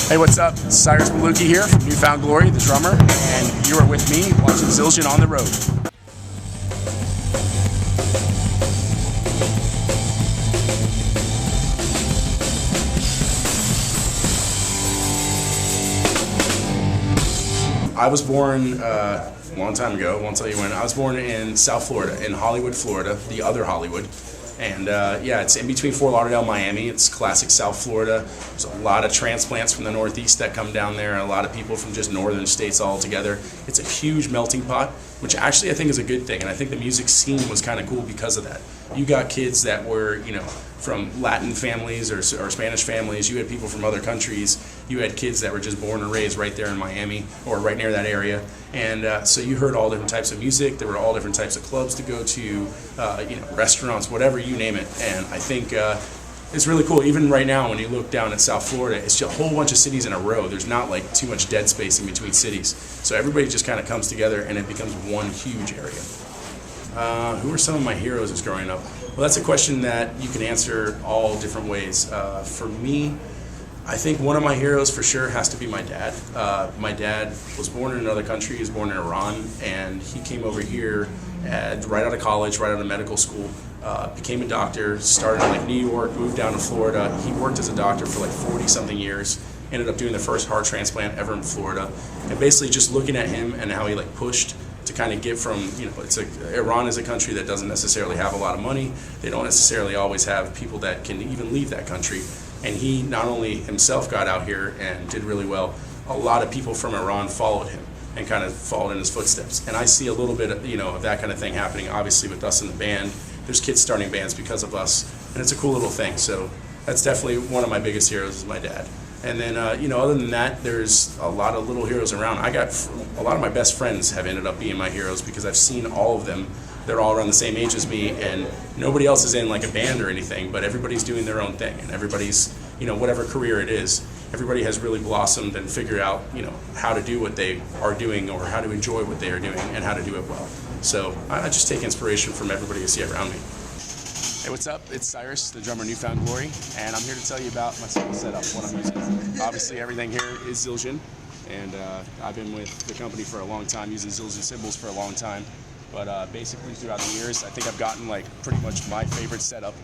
Hey, what's up? Cyrus Bolooki here from Newfound Glory, the drummer, and you are with me watching Zildjian on the road. I was born a long time ago, won't tell you when. I was born in South Florida, in Hollywood, Florida, the other Hollywood. And yeah, it's in between Fort Lauderdale and Miami. It's classic South Florida. There's a lot of transplants from the Northeast that come down there, and a lot of people from just northern states all together. It's a huge melting pot, which actually I think is a good thing. And I think the music scene was kind of cool because of that. You got kids that were, from Latin families or Spanish families. You had people from other countries. You had kids that were just born and raised right there in Miami or right near that area. And so you heard all different types of music. There were all different types of clubs to go to, restaurants, whatever, you name it. And I think it's really cool. Even right now when you look down at South Florida, it's just a whole bunch of cities in a row. There's not like too much dead space in between cities. So everybody just kind of comes together and it becomes one huge area. Who are some of my heroes as growing up? Well, that's a question that you can answer all different ways. For me, I think one of my heroes for sure has to be my dad. My dad was born in another country. He was born in Iran, and he came over here right out of college, right out of medical school, became a doctor, started in New York, moved down to Florida. He worked as a doctor for 40-something years, ended up doing the first heart transplant ever in Florida, and basically just looking at him and how he pushed to kind of get from, Iran is a country that doesn't necessarily have a lot of money. They don't necessarily always have people that can even leave that country. And he not only himself got out here and did really well, a lot of people from Iran followed him and kind of followed in his footsteps. And I see a little bit of, of that kind of thing happening, obviously, with us in the band. There's kids starting bands because of us, and it's a cool little thing. So that's definitely one of my biggest heroes is my dad. And then, other than that, there's a lot of little heroes around. I got a lot of my best friends have ended up being my heroes because I've seen all of them. They're all around the same age as me, and nobody else is in a band or anything, but everybody's doing their own thing, and everybody's, whatever career it is, everybody has really blossomed and figured out, how to do what they are doing or how to enjoy what they are doing and how to do it well. So I just take inspiration from everybody I see around me. Hey, what's up? It's Cyrus, the drummer Newfound Glory, and I'm here to tell you about my cymbal setup, what I'm using. Obviously, everything here is Zildjian, and I've been with the company for a long time, using Zildjian cymbals for a long time. But basically, throughout the years, I think I've gotten pretty much my favorite setup.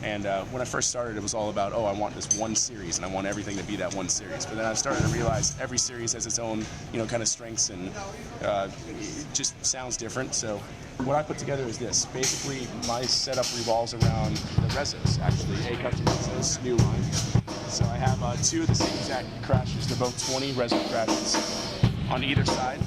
And when I first started, it was all about, I want this one series, and I want everything to be that one series. But then I started to realize every series has its own, kind of strengths, and it just sounds different. So what I put together is this. Basically, my setup revolves around the Rezos, actually, A-custom Rezos, new line. So I have two of the same exact crashes. They're both 20 Rezo crashes on either side.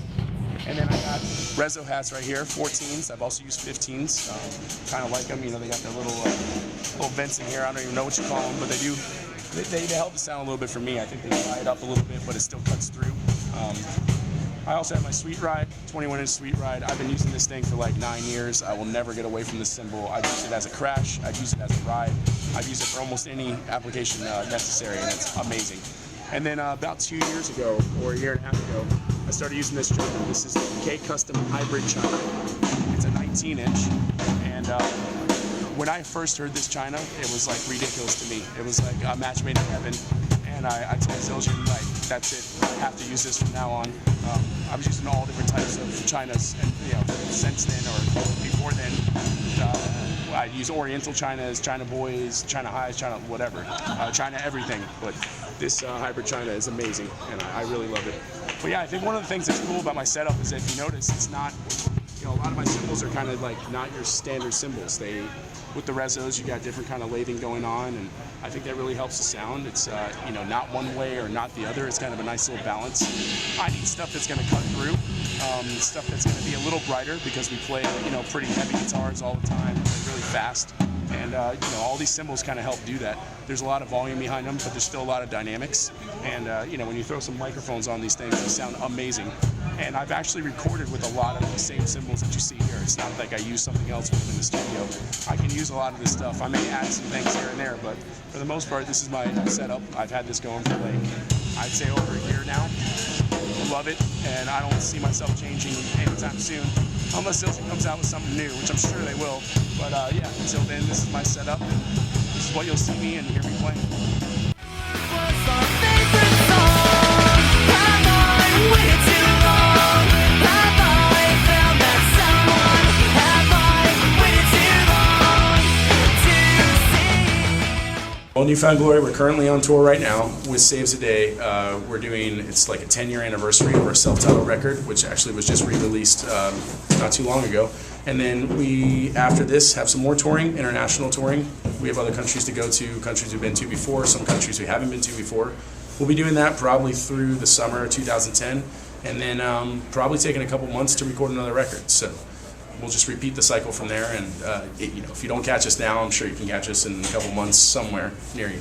And then I got Rezo hats right here, 14s. I've also used 15s. Kind of like them, they got their little vents in here. I don't even know what you call them, but they help the sound a little bit for me. I think they dry it up a little bit, but it still cuts through. I also have my Sweet Ride, 21-inch Sweet Ride. I've been using this thing for 9 years. I will never get away from this cymbal. I've used it as a crash. I've used it as a ride. I've used it for almost any application necessary, and it's amazing. And then about 2 years ago, or a year and a half ago, I started using this china. This is the K-Custom Hybrid china. It's a 19-inch, and when I first heard this china, it was ridiculous to me. It was like a match made in heaven, and I told Zildjian, that's it, I have to use this from now on. I was using all different types of chinas, and since then, or before then, I use Oriental chinas, China boys, China highs, China whatever, China everything, but this hybrid china is amazing, and I really love it. But yeah, I think one of the things that's cool about my setup is that if you notice, it's not, a lot of my cymbals are kind of not your standard cymbals. With the Rezos, you got different kind of lathing going on, and I think that really helps the sound. It's, not one way or not the other. It's kind of a nice little balance. I need stuff that's going to cut through, stuff that's going to be a little brighter because we play, pretty heavy guitars all the time, really fast. And, all these cymbals kind of help do that. There's a lot of volume behind them, but there's still a lot of dynamics. And, when you throw some microphones on these things, they sound amazing. And I've actually recorded with a lot of the same cymbals that you see here. It's not like I use something else with them in the studio. I can use a lot of this stuff. I may add some things here and there, but for the most part, this is my setup. I've had this going for I'd say over a year now. I love it, and I don't see myself changing anytime soon, unless Zildjian comes out with something new, which I'm sure they will. But yeah, until then, this is my setup, and this is what you'll see me and hear me playing. Well, Newfound Glory, we're currently on tour right now with Saves a Day. We're doing, it's like a 10-year anniversary of our self-titled record, which actually was just re-released not too long ago. And then we, after this, have some more touring, international touring. We have other countries to go to, countries we've been to before, some countries we haven't been to before. We'll be doing that probably through the summer of 2010, and then probably taking a couple months to record another record. So we'll just repeat the cycle from there, and if you don't catch us now, I'm sure you can catch us in a couple months somewhere near you.